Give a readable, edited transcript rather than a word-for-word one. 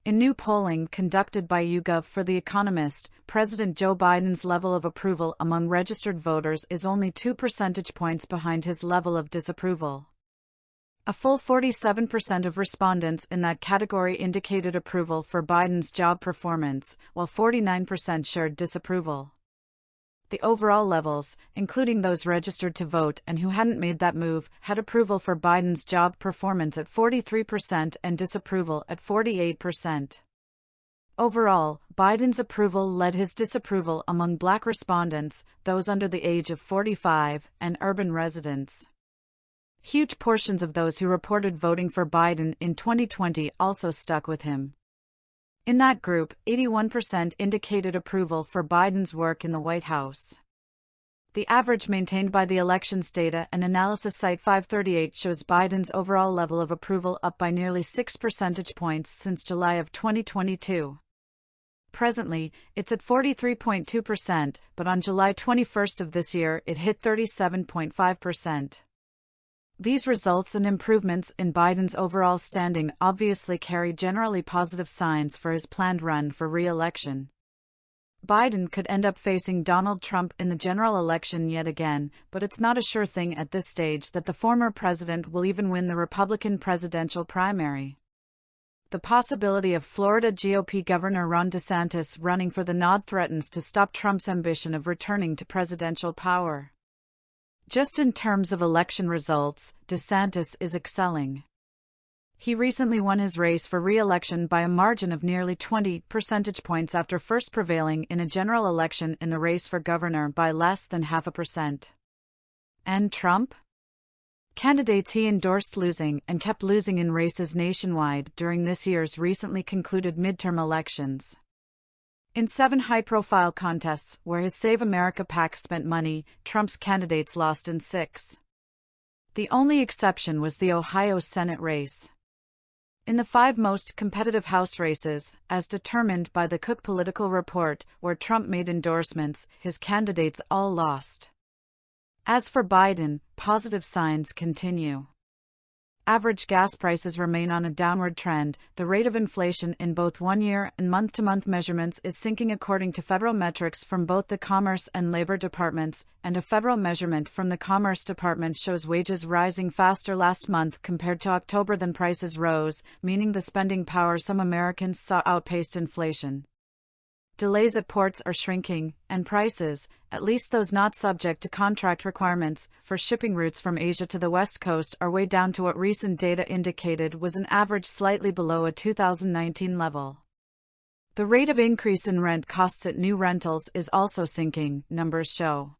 In new polling conducted by YouGov for The Economist, President Joe Biden's level of approval among registered voters is only 2 percentage points behind his level of disapproval. A full 47% of respondents in that category indicated approval for Biden's job performance, while 49% shared disapproval. The overall levels, including those registered to vote and who hadn't made that move, had approval for Biden's job performance at 43% and disapproval at 48%. Overall, Biden's approval led his disapproval among Black respondents, those under the age of 45, and urban residents. Huge portions of those who reported voting for Biden in 2020 also stuck with him. In that group, 81% indicated approval for Biden's work in the White House. The average maintained by the elections data and analysis site 538 shows Biden's overall level of approval up by nearly 6 percentage points since July of 2022. Presently, it's at 43.2%, but on July 21st of this year it hit 37.5%. These results and improvements in Biden's overall standing obviously carry generally positive signs for his planned run for re-election. Biden could end up facing Donald Trump in the general election yet again, but it's not a sure thing at this stage that the former president will even win the Republican presidential primary. The possibility of Florida GOP Governor Ron DeSantis running for the nod threatens to stop Trump's ambition of returning to presidential power. Just in terms of election results, DeSantis is excelling. He recently won his race for re-election by a margin of nearly 20 percentage points after first prevailing in a general election in the race for governor by less than 0.5%. And Trump? Candidates he endorsed losing and kept losing in races nationwide during this year's recently concluded midterm elections. In 7 high-profile contests where his Save America PAC spent money, Trump's candidates lost in 6. The only exception was the Ohio Senate race. In the 5 most competitive House races, as determined by the Cook Political Report, where Trump made endorsements, his candidates all lost. As for Biden, positive signs continue. Average gas prices remain on a downward trend. The rate of inflation in both one-year and month-to-month measurements is sinking according to federal metrics from both the Commerce and Labor Departments, and a federal measurement from the Commerce Department shows wages rising faster last month compared to October than prices rose, meaning the spending power some Americans saw outpaced inflation. Delays at ports are shrinking, and prices, at least those not subject to contract requirements, for shipping routes from Asia to the West Coast are way down to what recent data indicated was an average slightly below a 2019 level. The rate of increase in rent costs at new rentals is also sinking, numbers show.